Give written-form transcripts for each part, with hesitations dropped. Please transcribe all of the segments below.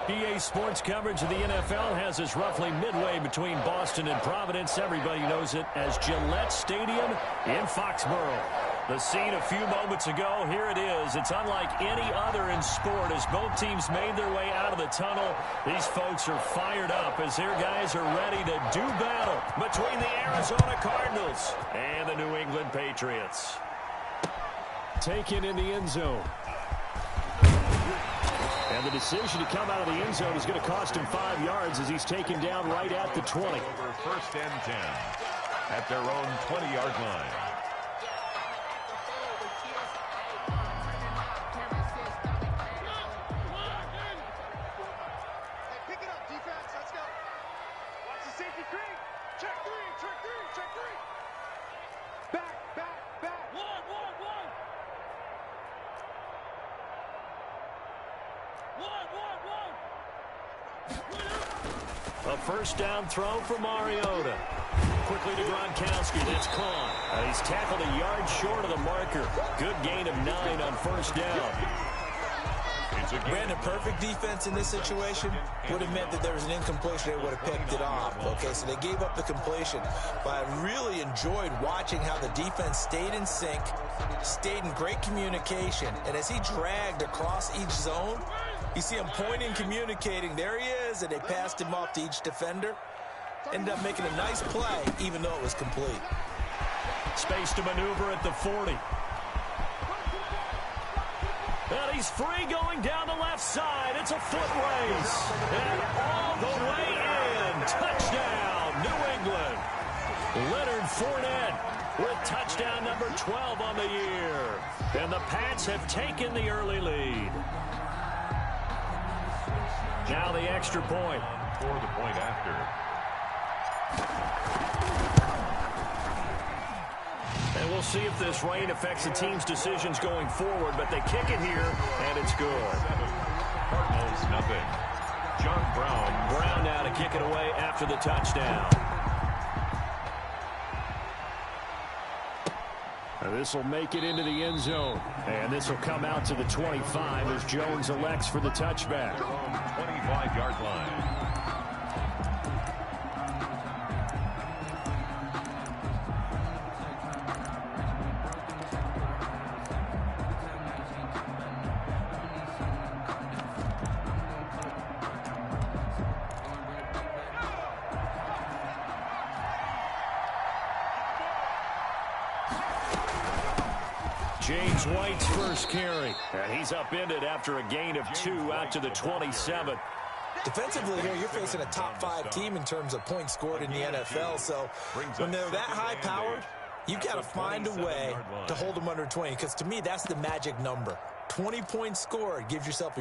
EA Sports coverage of the NFL has us roughly midway between Boston and Providence. Everybody knows it as Gillette Stadium in Foxborough. The scene a few moments ago, here it is. It's unlike any other in sport as both teams made their way out of the tunnel. These folks are fired up as their guys are ready to do battle between the Arizona Cardinals and the New England Patriots. Taken in the end zone. And the decision to come out of the end zone is going to cost him 5 yards as he's taken down right at the 20. Over 1st and 10 at their own 20-yard line. A first down throw for Mariota. Quickly to Gronkowski. That's caught. He's tackled a yard short of the marker. Good gain of 9 on first down. Brandon, perfect defense in this situation would have meant that there was an incompletion. They would have picked it off. Okay, so they gave up the completion. But I really enjoyed watching how the defense stayed in sync, stayed in great communication. And as he dragged across each zone, you see him pointing, communicating. There he is, and they passed him off to each defender. Ended up making a nice play, even though it was complete. Space to maneuver at the 40. And he's free going down the left side. It's a foot race. And all the way in. Touchdown, New England. Leonard Fournette with touchdown number 12 on the year. And the Pats have taken the early lead. Now the extra point. For the point after. And we'll see if this rain affects the team's decisions going forward, but they kick it here, and it's good. Cardinals nothing. John Brown. Brown now to kick it away after the touchdown. This will make it into the end zone. And this will come out to the 25 as Jones elects for the touchback. 25-yard line. James White's first carry. And he's upended after a gain of 2 out to the 27. Defensively here, you're facing a top 5 team in terms of points scored in the NFL. So when they're that high powered, you got to find a way to hold them under 20. Because to me, that's the magic number. 20 points scored, you give yourself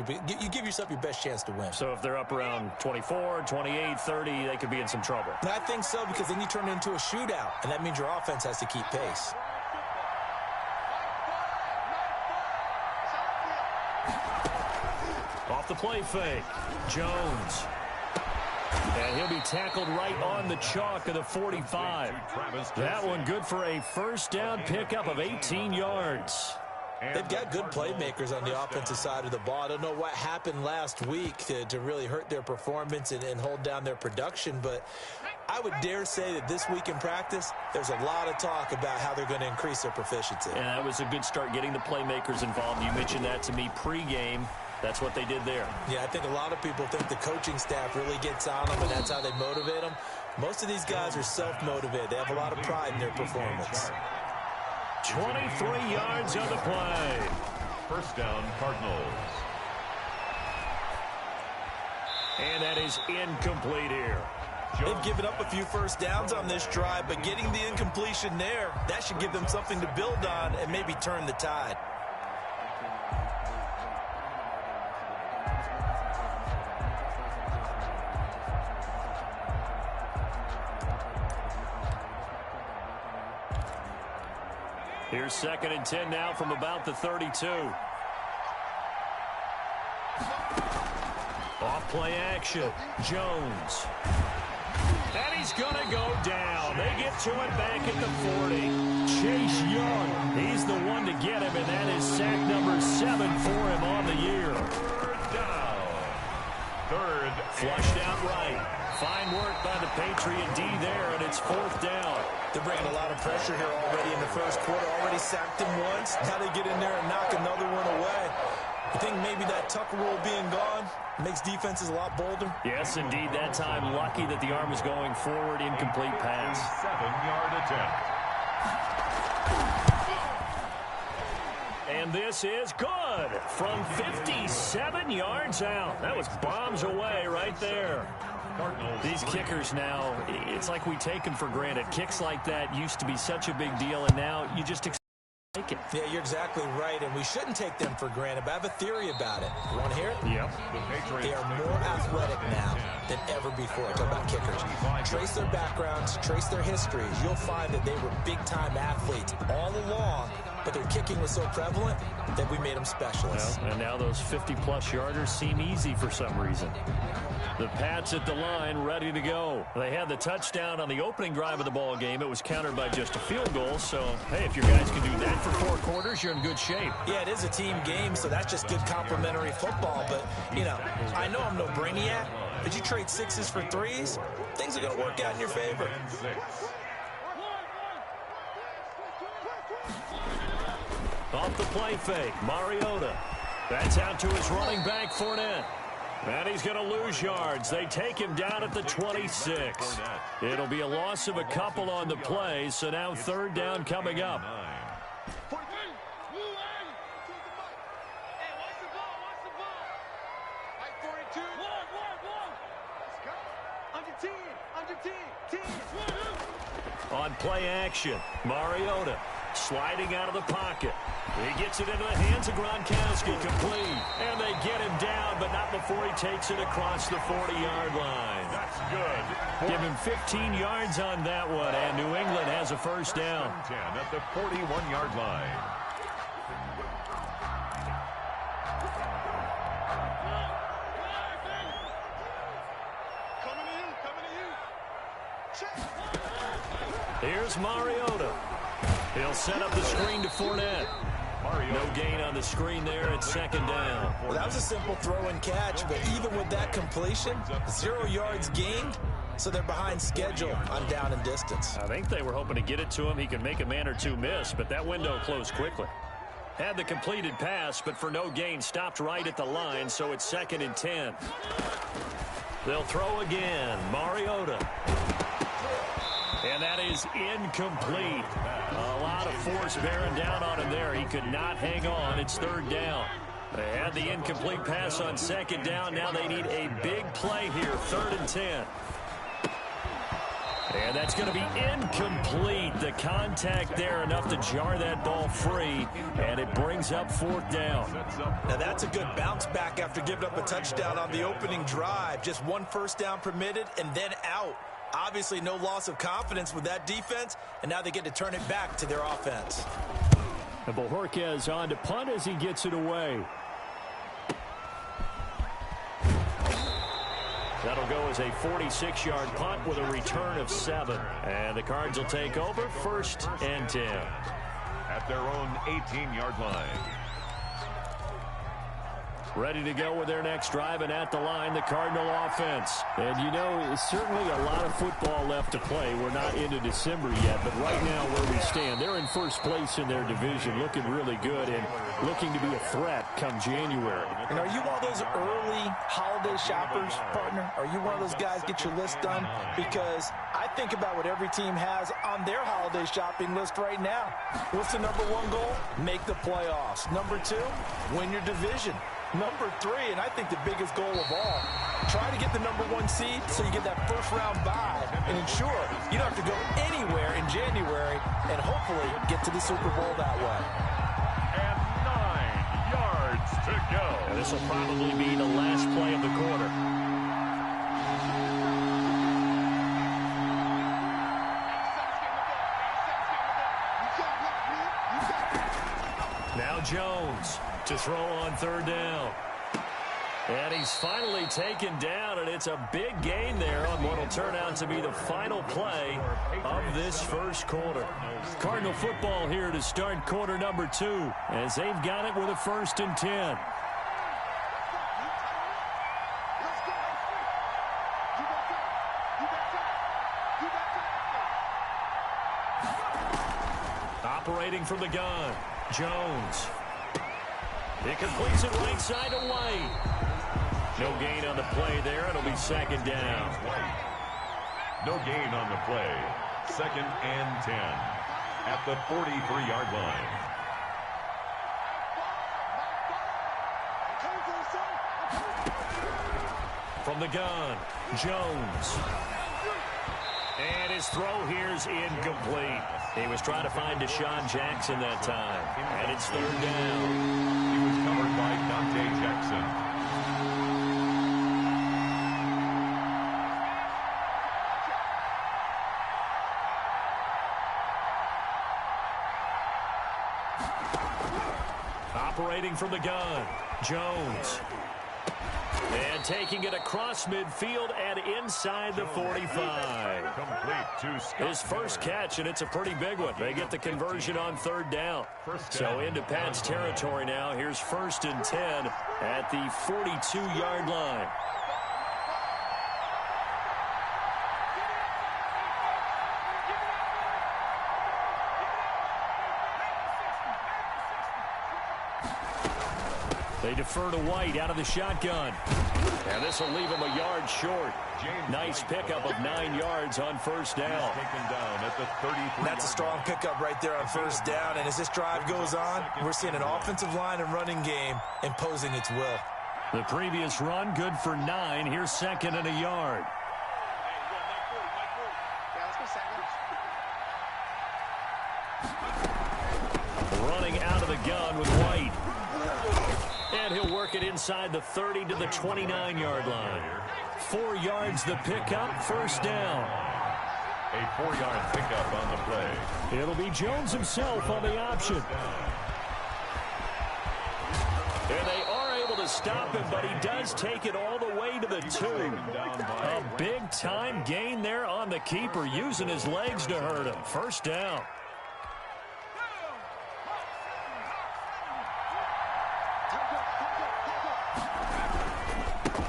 your best chance to win. So if they're up around 24, 28, 30, they could be in some trouble. And I think so, because then you turn it into a shootout, and that means your offense has to keep pace. Off the play fake, Jones. And he'll be tackled right on the chalk of the 45. That one good for a first down pickup of 18 yards. They've got good playmakers on the offensive side of the ball. I don't know what happened last week to really hurt their performance and hold down their production, but I would dare say that this week in practice, there's a lot of talk about how they're going to increase their proficiency. And that was a good start getting the playmakers involved. You mentioned that to me pregame. That's what they did there. Yeah, I think a lot of people think the coaching staff really gets on them, and that's how they motivate them. Most of these guys are self-motivated. They have a lot of pride in their performance. 23 yards on the play. First down, Cardinals. And that is incomplete here. They've given up a few first downs on this drive, but getting the incompletion there, that should give them something to build on and maybe turn the tide. Here's 2nd and 10 now from about the 32. Off play action. Jones. And he's going to go down. They get to it back at the 40. Chase Young. He's the one to get him, and that is sack number 7 for him on the year. Flushed out right. Fine work by the Patriot D there, and it's 4th down. They're bringing a lot of pressure here already in the first quarter. Already sacked him once. Now they get in there and knock another one away. I think maybe that Tucker rule being gone makes defenses a lot bolder. Yes, indeed. That time, lucky that the arm was going forward. Incomplete pass. 7-yard attempt. And this is good from 57 yards out. That was bombs away right there. These kickers now, it's like we take them for granted. Kicks like that used to be such a big deal, and now you just take it. Yeah, you're exactly right, and we shouldn't take them for granted, but I have a theory about it. You want to hear it? Yep. They are more athletic now than ever before. Talk about kickers. Trace their backgrounds, trace their histories. You'll find that they were big-time athletes all along, but their kicking was so prevalent that we made them specialists. Well, and now those 50-plus yarders seem easy for some reason. The Pats at the line, ready to go. They had the touchdown on the opening drive of the ball game. It was countered by just a field goal. So, hey, if your guys can do that for 4 quarters, you're in good shape. Yeah, it is a team game, so that's just good complementary football. But, you know, I know I'm no brainiac, but you trade 6s for 3s, things are going to work out in your favor. Off the play fake, Mariota. That's out to his running back, Fournette. And he's going to lose yards. They take him down at the 26. It'll be a loss of a couple on the play, so now 3rd down coming up. On play action, Mariota sliding out of the pocket. He gets it into the hands of Gronkowski, complete. And they get him down, but not before he takes it across the 40-yard line. That's good. Give him 15 yards on that one, and New England has a 1st down. 10 at the 41-yard line. Here's Mariota. He'll set up the screen to Fournette. No gain on the screen there at 2nd down. Well, that was a simple throw and catch, but even with that completion, 0 yards gained, so they're behind schedule on down and distance. I think they were hoping to get it to him. He could make a man or two miss, but that window closed quickly. Had the completed pass, but for no gain, stopped right at the line, so it's 2nd and 10. They'll throw again. Mariota. And that is incomplete. A lot of force bearing down on him there. He could not hang on. It's 3rd down. They had the incomplete pass on 2nd down. Now they need a big play here. 3rd and 10. And that's going to be incomplete. The contact there enough to jar that ball free. And it brings up 4th down. Now that's a good bounce back after giving up a touchdown on the opening drive. Just 1 first down permitted and then out. Obviously, no loss of confidence with that defense, and now they get to turn it back to their offense. And Bojorquez on to punt as he gets it away. That'll go as a 46-yard punt with a return of 7. And the Cards will take over 1st and 10. At their own 18-yard line. Ready to go with their next drive, and at the line, the Cardinal offense. And, you know, certainly a lot of football left to play. We're not into December yet, but right now where we stand, they're in 1st place in their division, looking really good and looking to be a threat come January. And are you one of those early holiday shoppers, partner? Are you one of those guys get your list done? Because I think about what every team has on their holiday shopping list right now. What's the number 1 goal? Make the playoffs. Number 2, win your division. Number 3, and I think the biggest goal of all, try to get the number 1 seed so you get that 1st round bye and ensure you don't have to go anywhere in January and hopefully get to the Super Bowl that way. And 9 yards to go. And this will probably be the last play of the quarter. Now Jones to throw on 3rd down. And he's finally taken down, and it's a big gain there on what will turn out to be the final play of this 1st quarter. Cardinal football here to start quarter number 2, as they've got it with a 1st and 10. Operating from the gun, Jones. He completes it right side to White. No gain on the play there. It'll be second down. No gain on the play. 2nd and 10 at the 43-yard line. From the gun, Jones. And his throw here's incomplete. He was trying to find Deshaun Jackson that time. And it's 3rd down. He was covered by Dante Jackson. Operating from the gun, Jones. And taking it across midfield and inside the 45. Complete to Scott. His first catch, and it's a pretty big one. They get the conversion on 3rd down. So into Pat's territory now. Here's 1st and 10 at the 42-yard line. They defer to White out of the shotgun. And this will leave him a yard short. Nice pickup of 9 yards on 1st down. Taken down at the 33. That's a strong pickup right there on 1st down. And as this drive goes on, we're seeing an offensive line and running game imposing its will. The previous run, good for 9. Here's 2nd and a yard. Running out of the gun with White. And he'll work it inside the 30 to the 29-yard line. 4 yards the pickup, 1st down. A 4-yard pickup on the play. It'll be Jones himself on the option. And they are able to stop him, but he does take it all the way to the 2. A big-time gain there on the keeper, using his legs to hurt him. 1st down.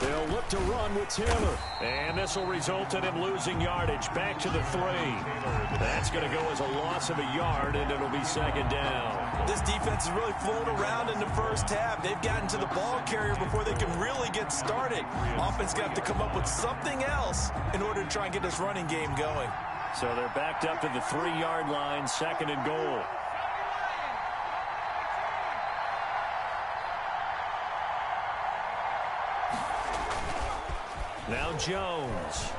They'll look to run with Taylor. And this will result in him losing yardage back to the 3. That's going to go as a loss of a yard, and it'll be 2nd down. This defense is really flown around in the first half. They've gotten to the ball carrier before they can really get started. Offense got to come up with something else in order to try and get this running game going. So they're backed up to the 3-yard line, 2nd and goal. Now Jones.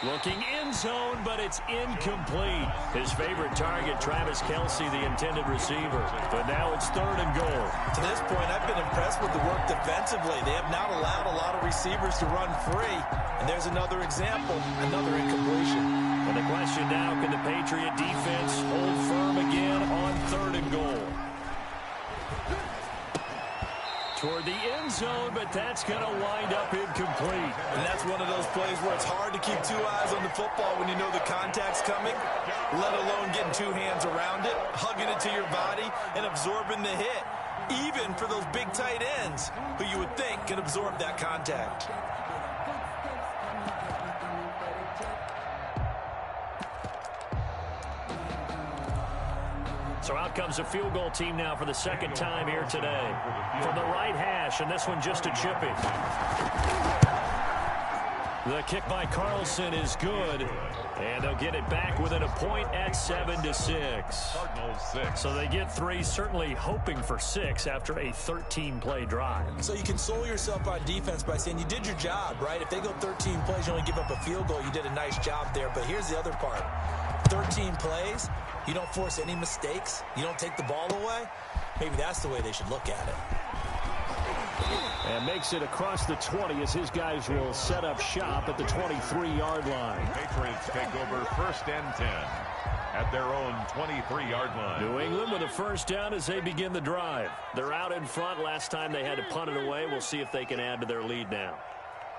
Looking end zone, but it's incomplete. His favorite target, Travis Kelce, the intended receiver. But now it's 3rd and goal. To this point, I've been impressed with the work defensively. They have not allowed a lot of receivers to run free. And there's another example, another incompletion. And the question now, can the Patriot defense hold firm again on 3rd and goal? Toward the end zone, but that's going to wind up incomplete. And that's one of those plays where it's hard to keep 2 eyes on the football when you know the contact's coming, let alone getting 2 hands around it, hugging it to your body, and absorbing the hit, even for those big tight ends who you would think can absorb that contact. So out comes a field goal team now for the 2nd time here today. From the right hash, and this one just a chipping. The kick by Carlson is good. And they'll get it back within a point at 7-6. Cardinals 6. So they get 3, certainly hoping for 6 after a 13-play drive. So you console yourself on defense by saying you did your job, right? If they go 13 plays, you only give up a field goal, you did a nice job there. But here's the other part. 13 plays, you don't force any mistakes, you don't take the ball away. Maybe that's the way they should look at it. And makes it across the 20 as his guys will set up shop at the 23-yard line. Patriots take over 1st and 10 at their own 23-yard line. New England with a 1st down as they begin the drive. They're out in front. Last time they had to punt it away. We'll see if they can add to their lead now.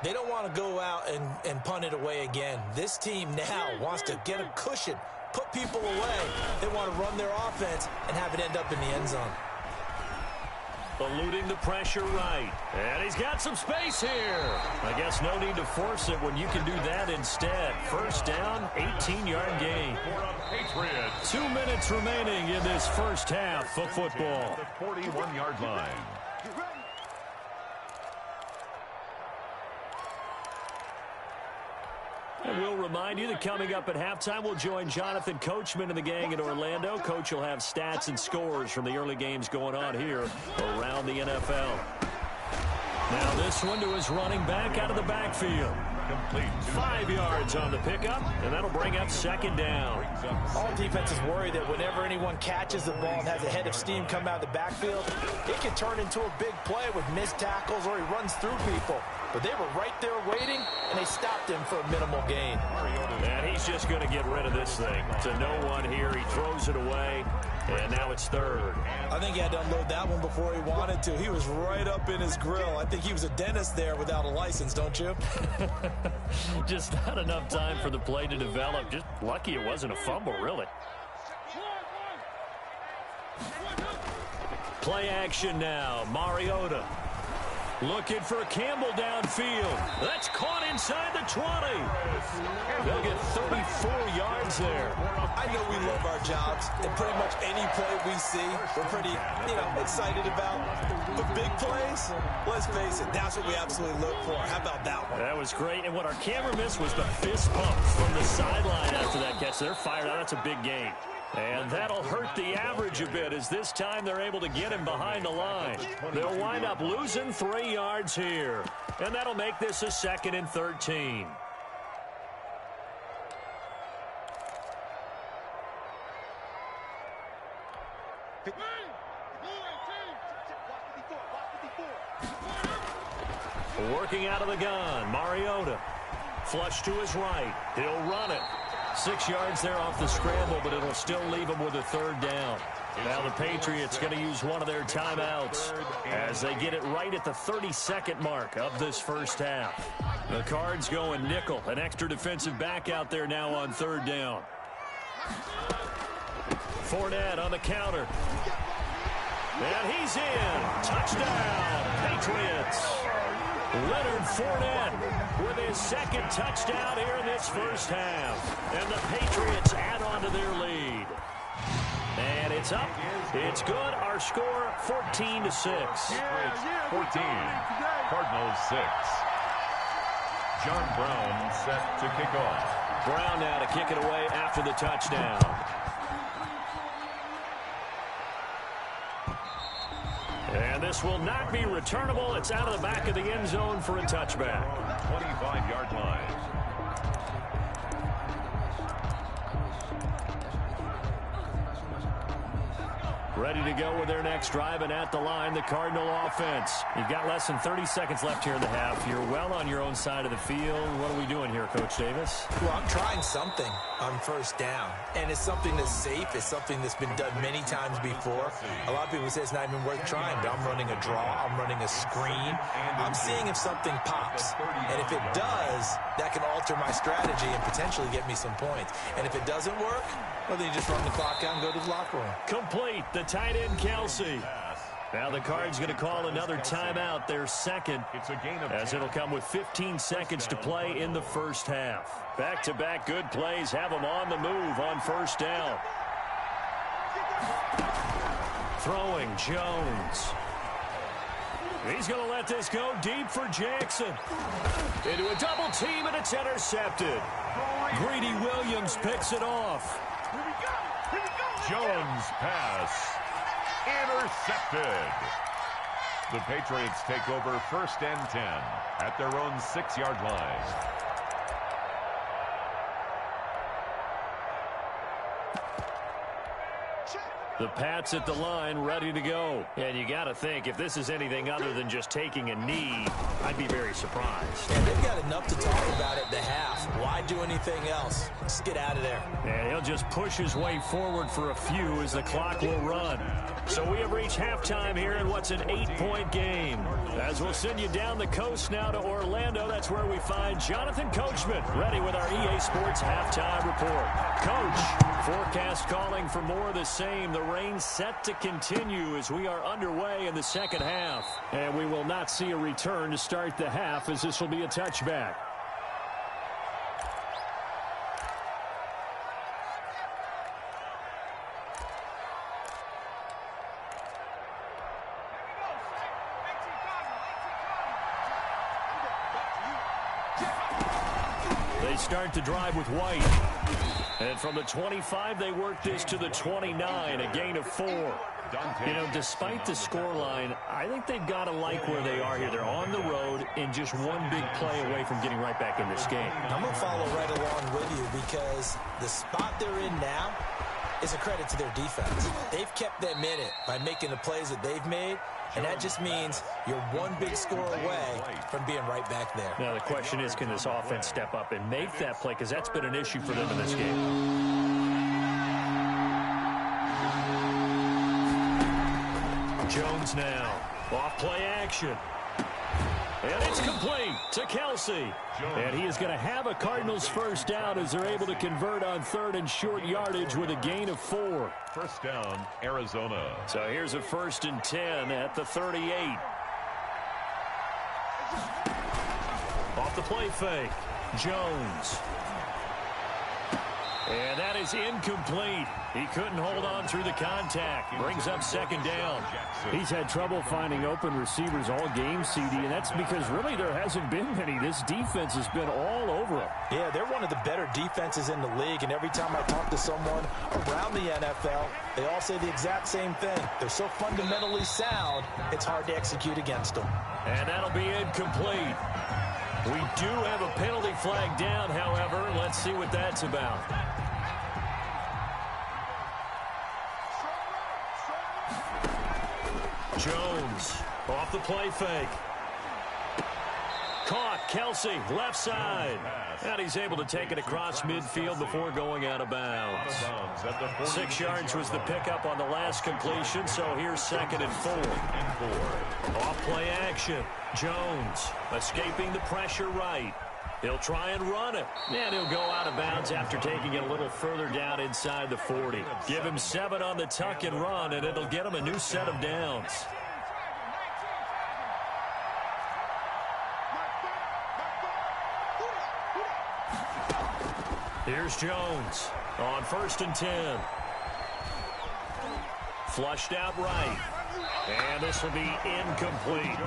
They don't want to go out and punt it away again. This team now wants to get a cushion, put people away. They want to run their offense and have it end up in the end zone. eluding the pressure right. And he's got some space here. I guess no need to force it when you can do that instead. First down, 18-yard gain. 2 minutes remaining in this first half of football. The 41-yard line. And we'll remind you that coming up at halftime, we'll join Jonathan Coachman and the gang in Orlando. Coach will have stats and scores from the early games going on here around the NFL. Now this one to his running back out of the backfield. Complete. 5 yards on the pickup, and that'll bring up second down. All defenses worry that whenever anyone catches the ball and has a head of steam come out of the backfield, it can turn into a big play with missed tackles or he runs through people. But they were right there waiting, and they stopped him for a minimal gain. And he's just going to get rid of this thing. To no one here, he throws it away, and now it's third. I think he had to unload that one before he wanted to. He was right up in his grill. I think he was a dentist there without a license, don't you? Just not enough time for the play to develop. Just lucky it wasn't a fumble, really. Play action now. Mariota looking for Campbell downfield. That's caught inside the 20. They'll get 34 yards there. I know we love our jobs, and pretty much any play we see, we're pretty, excited about. But big plays, let's face it, that's what we absolutely look for. How about that one? That was great, and what our camera missed was the fist pump from the sideline after that catch. They're fired out. That's a big gain. And that'll hurt the average a bit as this time they're able to get him behind the line. They'll wind up losing 3 yards here. And that'll make this a 2nd and 13. Working out of the gun, Mariota. Flush to his right. He'll run it. 6 yards there off the scramble, but it'll still leave him with a third down. Now the Patriots going to use one of their timeouts as they get it right at the 32nd mark of this first half. The Cards going nickel, an extra defensive back out there now on third down. Fournette on the counter. And he's in. Touchdown, Patriots. Leonard Fournette with his 2nd touchdown here in this first half. And the Patriots add on to their lead. And it's up. It's good. Our score, 14-6. 14. Cardinals 6. John Brown set to kick off. Brown now to kick it away after the touchdown. And this will not be returnable. It's out of the back of the end zone for a touchback. 25-yard line. Ready to go with their next drive, and at the line, the Cardinal offense. You've got less than 30 seconds left here in the half. You're well on your own side of the field. What are we doing here, Coach Davis? Well, I'm trying something on first down, and it's something that's safe. It's something that's been done many times before. A lot of people say it's not even worth trying, but I'm running a draw. I'm running a screen. I'm seeing if something pops, and if it does, that can alter my strategy and potentially get me some points. And if it doesn't work, well, then you just run the clock out and go to the locker room. Complete. The tight end, Kelsey. Now the Cards going to call another timeout, their 2nd, as it'll come with 15 seconds to play in the first half. Back-to-back good plays have them on the move on first down. Throwing, Jones. He's going to let this go deep for Jackson. Into a double team, and it's intercepted. Greedy Williams picks it off. Jones pass. Intercepted. The Patriots take over 1st and 10 at their own 6-yard line. The Pats at the line, ready to go. And you got to think, if this is anything other than just taking a knee, I'd be very surprised. And they've got enough to talk about at the half. Why do anything else? Just get out of there. And he'll just push his way forward for a few as the clock will run. So we have reached halftime here in what's an 8-point game. As we'll send you down the coast now to Orlando, that's where we find Jonathan Coachman, ready with our EA Sports halftime report. Coach, forecast forecast calling for more of the same. The rain set to continue as we are underway in the second half. And we will not see a return to start the half, as this will be a touchback. They start the drive with White. And from the 25, they work this to the 29, a gain of 4. You know, despite the scoreline, I think they've got to like where they are here. They're on the road and just one big play away from getting right back in this game. I'm going to follow right along with you because the spot they're in now is a credit to their defense. They've kept them in it by making the plays that they've made, and that just means you're one big score away from being right back there. Now, the question is, can this offense step up and make that play? Because that's been an issue for them in this game. Jones now. Off play action. And it's complete to Kelsey. And he is going to have a Cardinals first down as they're able to convert on 3rd and short yardage with a gain of 4. First down, Arizona. So here's a 1st and 10 at the 38. Off the play fake. Jones. And that is incomplete. He couldn't hold on through the contact. Brings up 2nd down. He's had trouble finding open receivers all game, CD, and that's because really there hasn't been many. This defense has been all over him. Yeah, they're one of the better defenses in the league, and every time I talk to someone around the NFL, they all say the exact same thing. They're so fundamentally sound, it's hard to execute against them. And that'll be incomplete. We do have a penalty flag down, however. Let's see what that's about. Jones off the play fake. Caught. Kelsey, left side. And he's able to take it across midfield before going out of bounds. 6 yards was the pickup on the last completion, so here's 2nd and 4. Off play action. Jones escaping the pressure right. He'll try and run it. And he'll go out of bounds after taking it a little further down inside the 40. Give him 7 on the tuck and run, and it'll get him a new set of downs. Here's Jones on 1st and 10. Flushed out right. And this will be incomplete.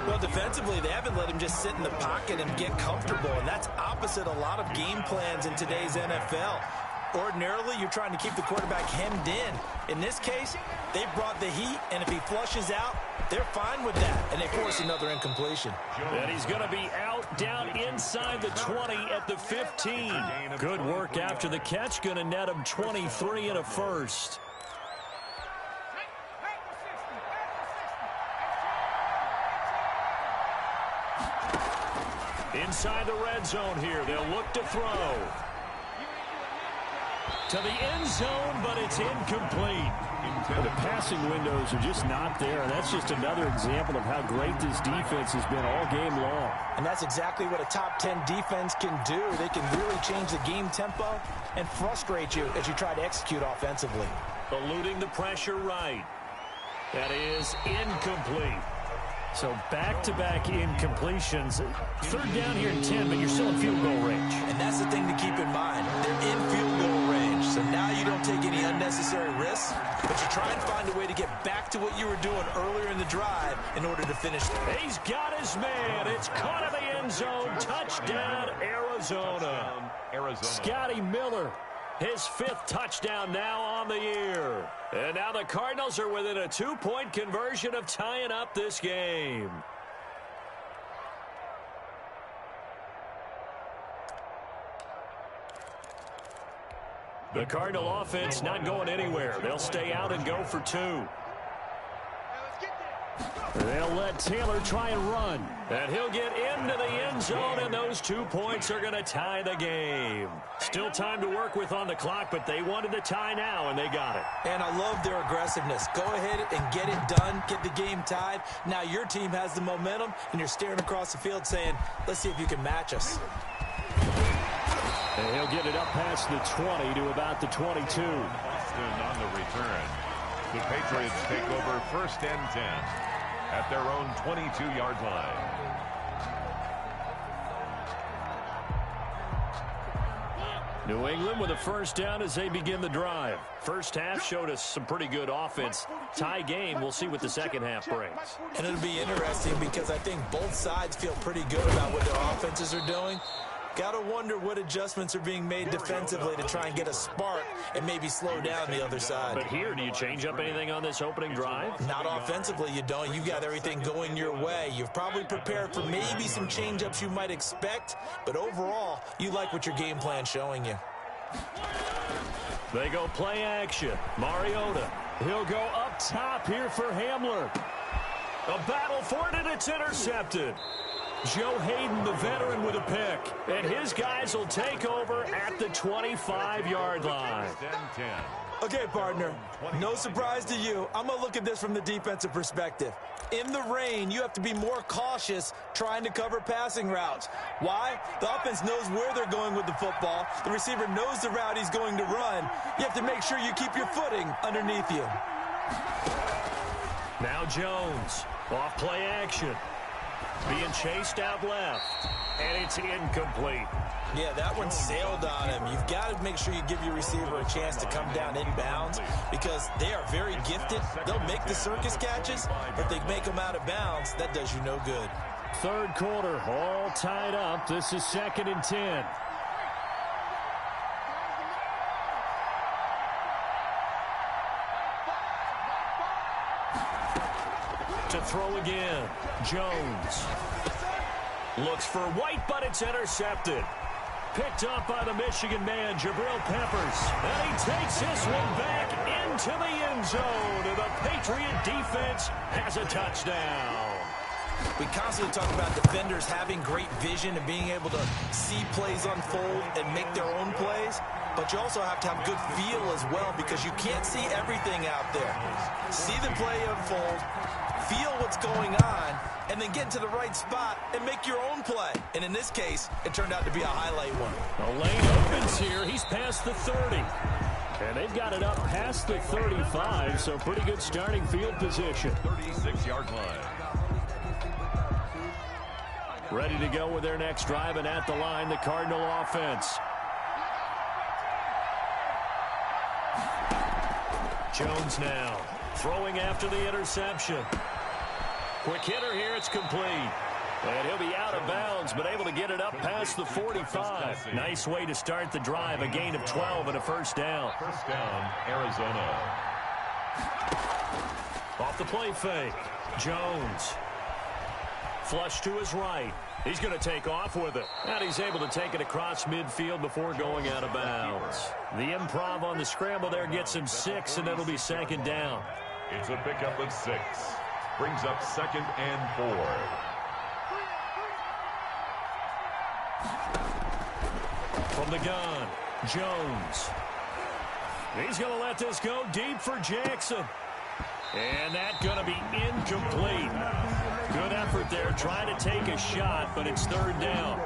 Well, defensively, they haven't let him just sit in the pocket and get comfortable, and that's opposite a lot of game plans in today's NFL. Ordinarily, you're trying to keep the quarterback hemmed in. In this case, they brought the heat, and if he flushes out, they're fine with that, and they force another incompletion. And he's going to be out down inside the 20 at the 15. Good work after the catch. Going to net him 23 and a first. Inside the red zone here. They'll look to throw. To the end zone, but it's incomplete. The passing windows are just not there, and that's just another example of how great this defense has been all game long. And that's exactly what a top 10 defense can do. They can really change the game tempo and frustrate you as you try to execute offensively. Eluding the pressure right. That is incomplete. So back-to-back incompletions. 3rd down here and 10, but you're still in field goal range. And that's the thing to keep in mind. They're in field goal range, so now you don't take any unnecessary risks, but you try and find a way to get back to what you were doing earlier in the drive in order to finish. He's got his man. It's caught in the end zone. Touchdown, Arizona. Scotty Miller. His 5th touchdown now on the year. And now the Cardinals are within a 2-point conversion of tying up this game. The Cardinal offense not going anywhere. They'll stay out and go for 2. They'll let Taylor try and run. And he'll get into the end zone, and those 2 points are going to tie the game. Still time to work with on the clock, but they wanted the tie now, and they got it. And I love their aggressiveness. Go ahead and get it done, get the game tied. Now your team has the momentum, and you're staring across the field saying, let's see if you can match us. And he'll get it up past the 20 to about the 22. Boston on the return. The Patriots take over 1st and 10 at their own 22-yard line. New England with a first down as they begin the drive. First half showed us some pretty good offense. Tie game. We'll see what the second half brings. And it'll be interesting because I think both sides feel pretty good about what their offenses are doing. Got to wonder what adjustments are being made defensively to try and get a spark and maybe slow down the other side. But here, do you change up anything on this opening drive? Not offensively, you don't. You've got everything going your way. You've probably prepared for maybe some change-ups you might expect, but overall, you like what your game plan's showing you. They go play action. Mariota. He'll go up top here for Hamler. A battle for it, and it's intercepted. Joe Hayden, the veteran, with a pick. And his guys will take over at the 25-yard line. Okay, partner, no surprise to you. I'm going to look at this from the defensive perspective. In the rain, you have to be more cautious trying to cover passing routes. Why? The offense knows where they're going with the football. The receiver knows the route he's going to run. You have to make sure you keep your footing underneath you. Now Jones, off play action. Being chased out left, and it's incomplete. Yeah, that one sailed on him. You've got to make sure you give your receiver a chance to come down inbounds because they are very gifted. They'll make the circus catches, but they make them out of bounds. That does you no good. Third quarter, all tied up. This is 2nd and 10. To throw again. Jones looks for White, but it's intercepted. Picked up by the Michigan man, Jabril Peppers. And he takes this one back into the end zone. And the Patriot defense has a touchdown. We constantly talk about defenders having great vision and being able to see plays unfold and make their own plays. But you also have to have good feel as well because you can't see everything out there. See the play unfold, feel what's going on, and then get to the right spot and make your own play. And in this case, it turned out to be a highlight one. The lane opens here. He's past the 30. And they've got it up past the 35, so pretty good starting field position. 36-yard line. Ready to go with their next drive, and at the line, the Cardinal offense. Jones now throwing after the interception. Quick hitter here, it's complete. And he'll be out of bounds, but able to get it up past the 45. Nice way to start the drive, a gain of 12 and a first down. First down, Arizona. Off the play fake. Jones. Flush to his right. He's going to take off with it. And he's able to take it across midfield before going out of bounds. The improv on the scramble there gets him 6, and it'll be 2nd down. It's a pickup of 6. Brings up 2nd and 4. From the gun, Jones. He's going to let this go deep for Jackson. And that's going to be incomplete. Good effort there, trying to take a shot, but it's 3rd down.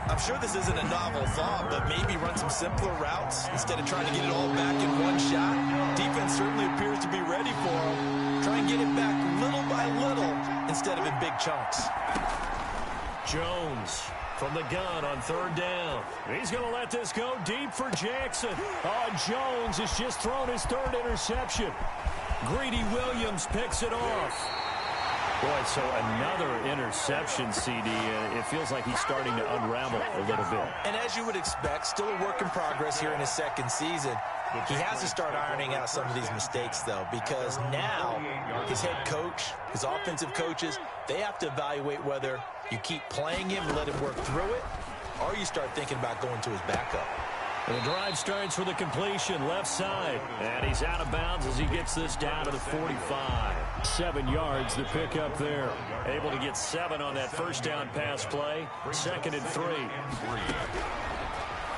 I'm sure this isn't a novel thought, but maybe run some simpler routes instead of trying to get it all back in one shot. Defense certainly appears to be ready for him. Try and get it back little by little instead of in big chunks. Jones from the gun on 3rd down. He's going to let this go deep for Jackson. Oh, Jones has just thrown his 3rd interception. Greedy Williams picks it off. Boy, so another interception, CD. It feels like he's starting to unravel a little bit. And as you would expect, still a work in progress here in his 2nd season. He has to start ironing out some of these mistakes, though, because now his head coach, his offensive coaches, they have to evaluate whether you keep playing him and let him work through it, or you start thinking about going to his backup. The drive starts with a completion left side, and he's out of bounds as he gets this down to the 45. 7 yards the pickup there. Able to get 7 on that first down pass play. 2nd and 3.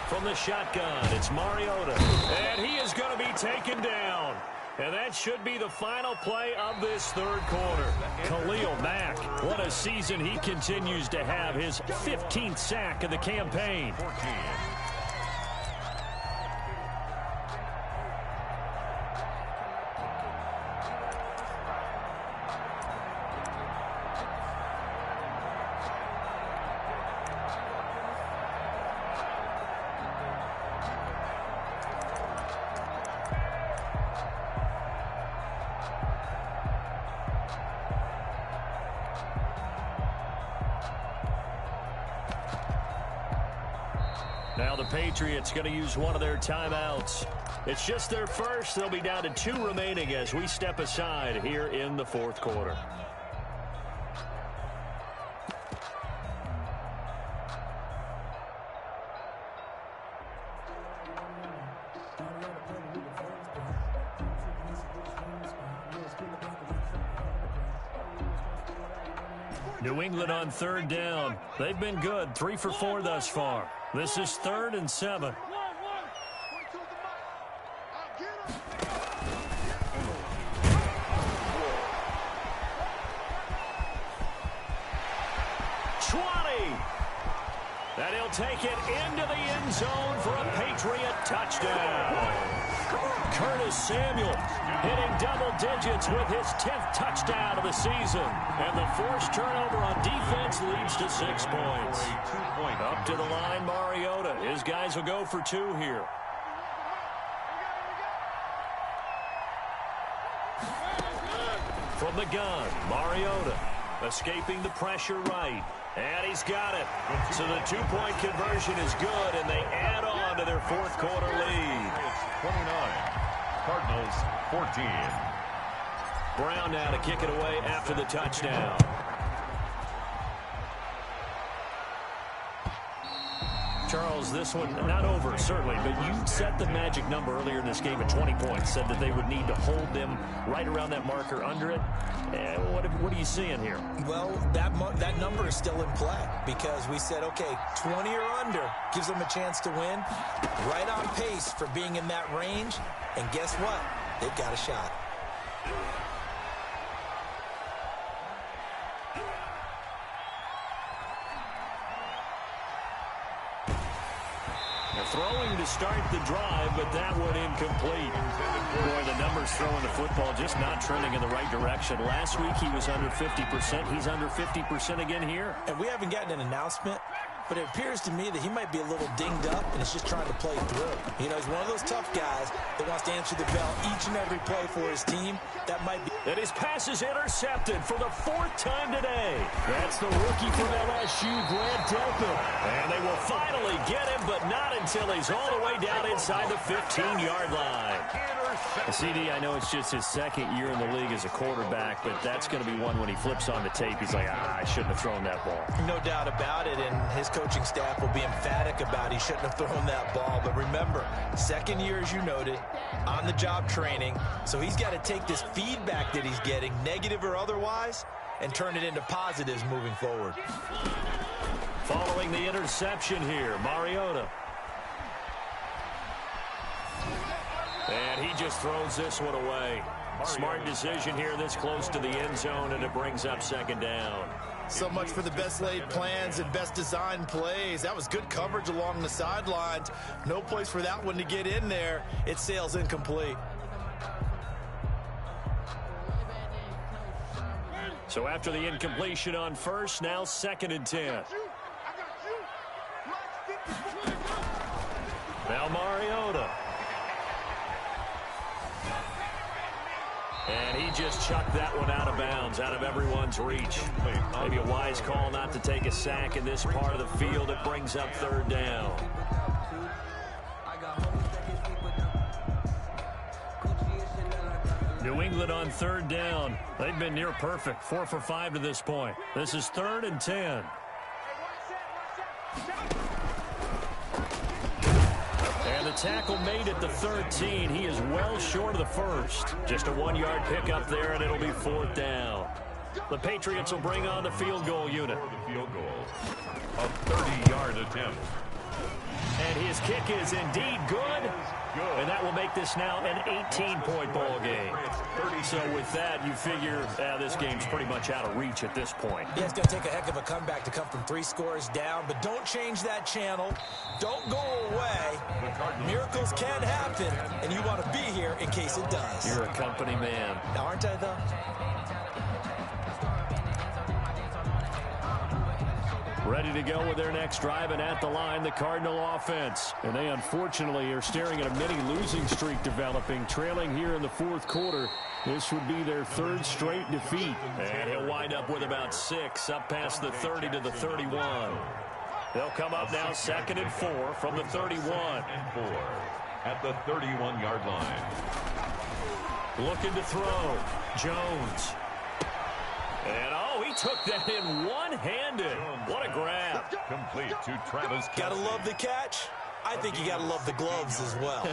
From the shotgun, it's Mariota, and he is going to be taken down. And that should be the final play of this 3rd quarter. Khalil Mack, what a season he continues to have. His 15th sack of the campaign. Now the Patriots going to use one of their timeouts. It's just their first. They'll be down to 2 remaining as we step aside here in the fourth quarter. New England on 3rd down. They've been good, 3 for 4 thus far. This is 3rd and 7. And he'll take it into the end zone for a Patriot touchdown. Curtis Samuel hitting double digits with his 10th touchdown of the season. And the forced turnover on defense leads to 6 points. Up to the line, Mariota. His guys will go for 2 here. From the gun, Mariota escaping the pressure right. And he's got it. So the 2-point conversion is good, and they add on to their fourth quarter lead. It's 29. Cardinals 14. Brown now to kick it away after the touchdown. Charles, this one not over, certainly, but you set the magic number earlier in this game at 20 points, said that they would need to hold them right around that marker under it. What are you seeing here? Well, that number is still in play because we said, okay, 20 or under gives them a chance to win. Right on pace for being in that range. And guess what? They've got a shot. Throwing to start the drive, but that one incomplete. Boy, the numbers throwing the football just not trending in the right direction. Last week he was under 50%. He's under 50% again here. And we haven't gotten an announcement, but it appears to me that he might be a little dinged up and is just trying to play through. You know, he's one of those tough guys that wants to answer the bell each and every play for his team. That might be. And his pass is intercepted for the 4th time today. That's the rookie from LSU, Grant Delpit. And they will finally get him, but not until he's all the way down inside the 15-yard line. CD, I know it's just his 2nd year in the league as a quarterback, but that's going to be one when he flips on the tape. He's like, I shouldn't have thrown that ball. No doubt about it, and his coaching staff will be emphatic about he shouldn't have thrown that ball. But remember, 2nd year, as you noted, on-the-job training, so he's got to take this feedback that he's getting, negative or otherwise, and turn it into positives moving forward. Following the interception here, Mariota. And he just throws this one away. Smart decision here this close to the end zone, and it brings up 2nd down. So much for the best laid plans and best designed plays. That was good coverage along the sidelines. No place for that one to get in there. It sails incomplete. So after the incompletion on first, now 2nd and 10. Now Mariota. And he just chucked that one out of bounds, out of everyone's reach. Maybe a wise call not to take a sack in this part of the field. It brings up 3rd down. New England on 3rd down. They've been near perfect, 4 for 5 to this point. This is 3rd and 10. And the tackle made at the 13. He is well short of the first. Just a 1-yard pickup there, and it'll be 4th down. The Patriots will bring on the field goal unit. The field goal, a 30-yard attempt. And his kick is indeed good. And that will make this now an 18-point ball game. So with that, you figure this game's pretty much out of reach at this point. Yeah, it's going to take a heck of a comeback to come from 3 scores down, but don't change that channel. Don't go away. Miracles can happen, and you want to be here in case it does. You're a company man. Now, aren't I, though? Ready to go with their next drive, and at the line, the Cardinal offense. And they, unfortunately, are staring at a mini losing streak developing, trailing here in the 4th quarter. This would be their 3rd straight defeat. And he'll wind up with about 6, up past the 30 to the 31. They'll come up now 2nd and 4 from the 31. 2nd and 4 at the 31-yard line. Looking to throw. Jones. And, he took that in one-handed. What a grab. Complete to Travis Kelce. Gotta love the catch. I think you gotta love the gloves as well.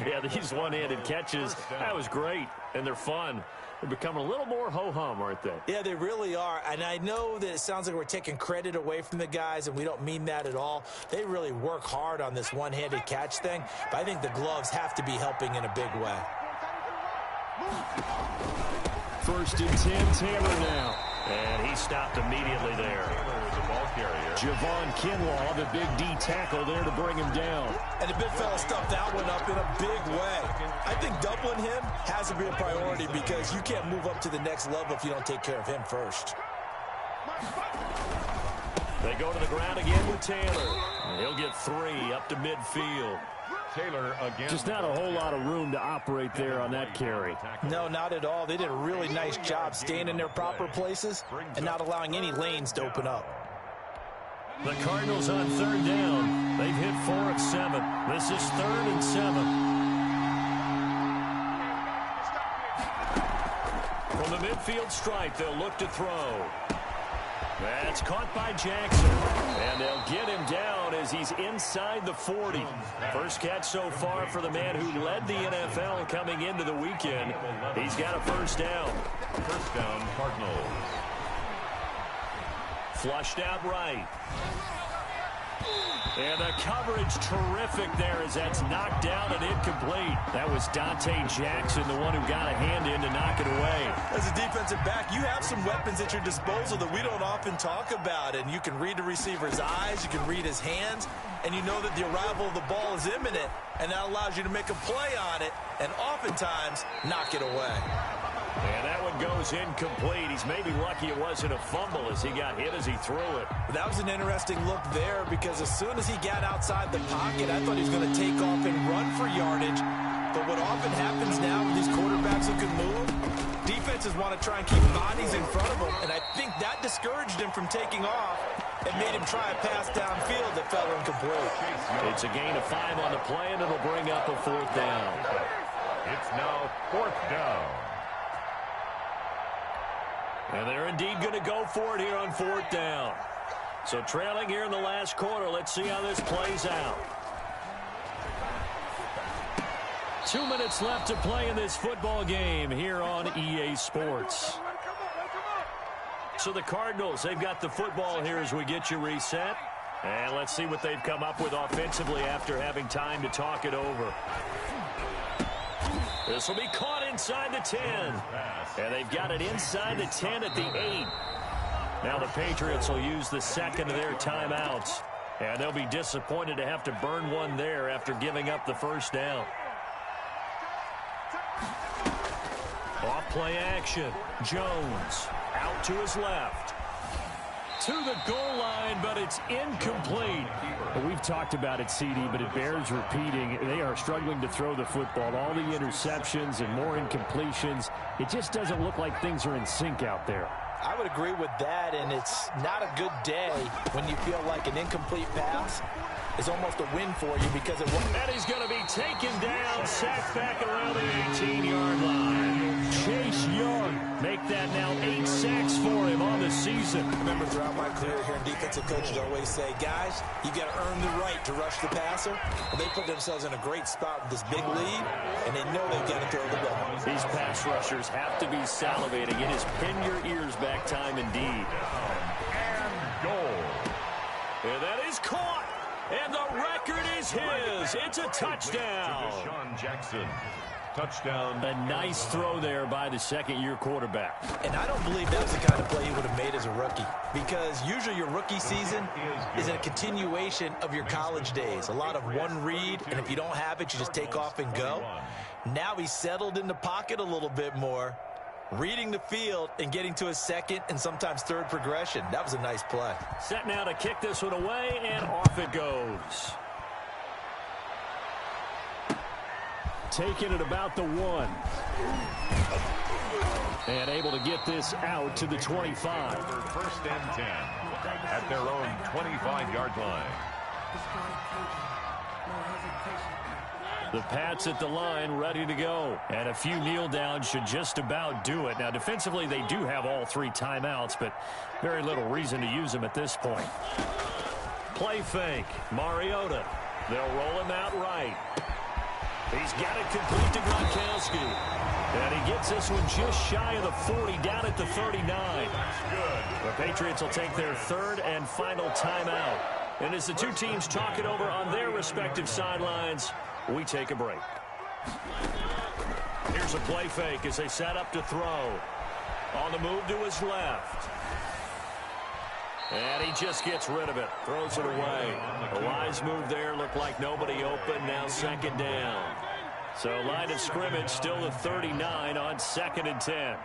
Yeah, these one-handed catches, that was great, and they're fun. They're becoming a little more ho-hum, aren't they? Yeah, they really are. And I know that it sounds like we're taking credit away from the guys, and we don't mean that at all. They really work hard on this one-handed catch thing, but I think the gloves have to be helping in a big way. 1st and 10, Taylor now. And he stopped immediately there. The ball carrier. Javon Kinlaw, the big D tackle there to bring him down. And the big fella stuffed that one up in a big way. I think doubling him has to be a priority because you can't move up to the next level if you don't take care of him first. They go to the ground again with Taylor. He'll get 3 up to midfield. Taylor again. Just not a whole lot of room to operate there on that carry. No, not at all. They did a really nice job staying in their proper places and not allowing any lanes to open up. The Cardinals on 3rd down. They've hit 4 of 7. This is 3rd and 7. From the midfield stripe, they'll look to throw. That's caught by Jackson. And they'll get him down as he's inside the 40. First catch so far for the man who led the NFL coming into the weekend. He's got a 1st down. 1st down, Cardinals. Flushed out right. And the coverage terrific there as that's knocked down and incomplete. That was Dante Jackson, the one who got a hand in to knock it away. As a defensive back, you have some weapons at your disposal that we don't often talk about. And you can read the receiver's eyes, you can read his hands, and you know that the arrival of the ball is imminent. And that allows you to make a play on it and oftentimes knock it away. And that one goes incomplete. He's maybe lucky it wasn't a fumble as he got hit as he threw it. That was an interesting look there because as soon as he got outside the pocket, I thought he was going to take off and run for yardage. But what often happens now with these quarterbacks who can move, defenses want to try and keep bodies in front of them. And I think that discouraged him from taking off and made him try a pass downfield that fell incomplete. It's a gain of 5 on the play, and it'll bring up a 4th down. It's now 4th down. And they're indeed going to go for it here on 4th down. So trailing here in the last quarter. Let's see how this plays out. 2 minutes left to play in this football game here on EA Sports. So the Cardinals, they've got the football here as we get you reset. And let's see what they've come up with offensively after having time to talk it over. This will be caught inside the 10. And they've got it inside the 10 at the 8. Now the Patriots will use the 2nd of their timeouts. And they'll be disappointed to have to burn one there after giving up the 1st down. Off play action. Jones out to his left. To the goal line, but it's incomplete. Well, we've talked about it, CD, but it bears repeating. They are struggling to throw the football. All the interceptions and more incompletions. It just doesn't look like things are in sync out there. I would agree with that, and it's not a good day when you feel like an incomplete pass is almost a win for you because it won't. And he's going to be taken down, sacked back around the 18-yard line. Chase Young make that now 8 sacks for him on the season. I remember throughout my career here, defensive coaches always say, guys, you got to earn the right to rush the passer. And they put themselves in a great spot with this big lead, and they know they've got to throw the ball. These pass rushers have to be salivating. It is pin your ears back time indeed. And goal. And that is caught. And the record is his. It's a touchdown. Deshaun Jackson. Touchdown. A nice throw there by the second-year quarterback. And I don't believe that was the kind of play he would have made as a rookie because usually your rookie season is a continuation of your college days. A lot of one read, and if you don't have it, you just take off and go. Now he's settled in the pocket a little bit more, reading the field and getting to his 2nd and sometimes 3rd progression. That was a nice play. Set now to kick this one away, and off it goes. Taking it about the 1. And able to get this out to the 25. 1st and 10. at their own 25-yard line. The Pats at the line, ready to go. And a few kneel downs should just about do it. Now, defensively, they do have all 3 timeouts, but very little reason to use them at this point. Play fake. Mariota. They'll roll him out right. He's got it complete to Gronkowski. And he gets this one just shy of the 40, down at the 39. The Patriots will take their 3rd and final timeout. And as the two teams talk it over on their respective sidelines, we take a break. Here's a play fake as they set up to throw. On the move to his left. And he just gets rid of it. Throws it away. A wise move there. Looked like nobody open. Now 2nd down. So line of scrimmage still the 39 on 2nd and 10.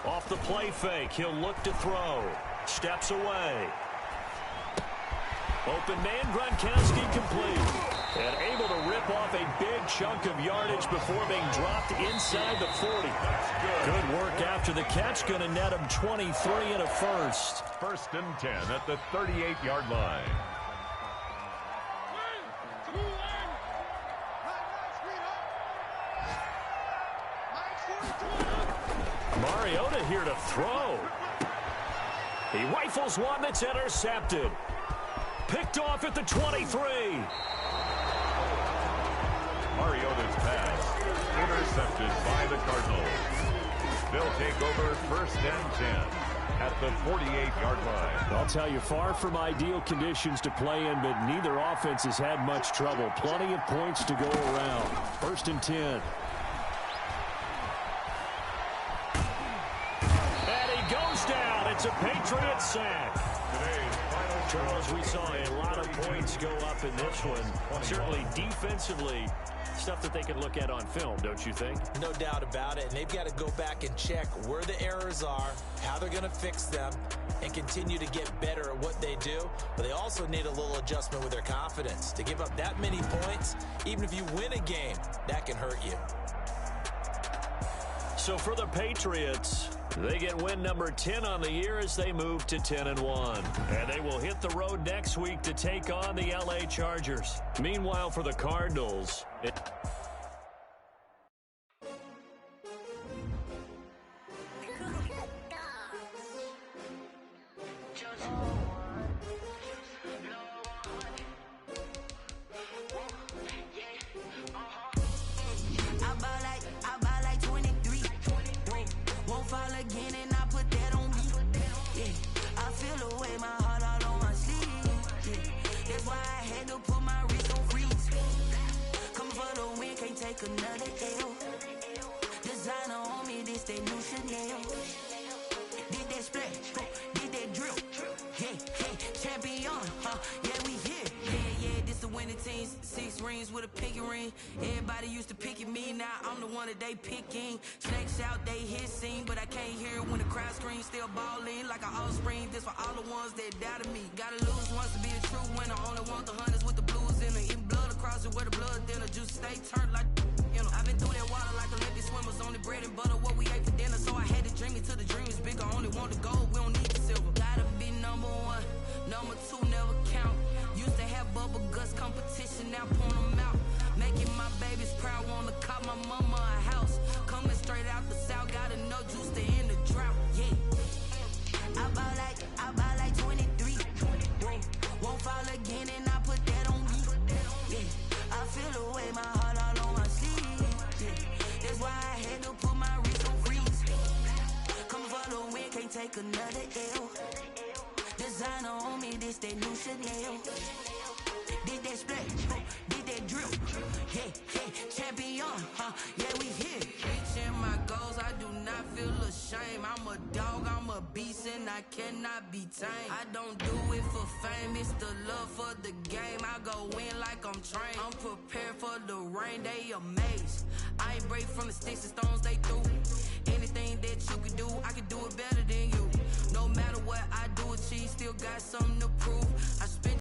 Off the play fake. He'll look to throw. Steps away. Open man, Gronkowski complete. And able to rip off a big chunk of yardage before being dropped inside the 40. Good work after the catch. Going to net him 23 and a first. 1st and 10 at the 38-yard line. Mariota here to throw. He rifles one that's intercepted. Picked off at the 23. Mariota's pass intercepted by the Cardinals. They'll take over 1st and 10 at the 48-yard line. I'll tell you, far from ideal conditions to play in, but neither offense has had much trouble. Plenty of points to go around. 1st and 10. And he goes down. It's a Patriot sack. Charles, we saw a lot of points go up in this one. Certainly defensively, stuff that they can look at on film, don't you think? No doubt about it. And they've got to go back and check where the errors are, how they're going to fix them, and continue to get better at what they do. But they also need a little adjustment with their confidence. To give up that many points, even if you win a game, that can hurt you. So for the Patriots, they get win number 10 on the year as they move to 10-1. And they will hit the road next week to take on the LA Chargers. Meanwhile, for the Cardinals, another L. Designer on me, this they new Chanel. Did that splash, did that drill. Yeah, champion, yeah, we here. Yeah, this the winning team. 6 rings with a pinky ring. Everybody used to pick at me, now I'm the one that they picking. Snakes out, they hit scene, but I can't hear it when the crowd screams. Still balling like an offspring. This for all the ones that doubted me. Gotta lose once to be a true winner. Only want the hunters with the blues in it. Eating blood across it where the blood dinner. Juice stay turned like, you know. I've been through that water like Olympic swimmers. Only bread and butter, what we ate for dinner. So I had to dream it till the dream is bigger. Only want the gold, we don't need the silver. Gotta be number 1, number 2 never count. Used to have bubble guts competition, now point them out. Making my babies proud, wanna call my mama a house. Coming straight out the south, gotta know juice to end the drought. Yeah, I bought like 23. Won't fall again, and I put that on me. Yeah, I feel away, my heart all on my sleeve. Yeah, that's why I had to put my wrist on freeze. Come for the win, can't take another L. Designer on me, this that new Chanel. Did that splash, did that drill. Yeah, champion, yeah, we here. Reaching my goals, I do not feel ashamed. I'm a dog, I'm a beast, and I cannot be tamed. I don't do it for fame, it's the love for the game. I go in like I'm trained. I'm prepared for the rain, they amazed. I ain't break from the sticks and stones they threw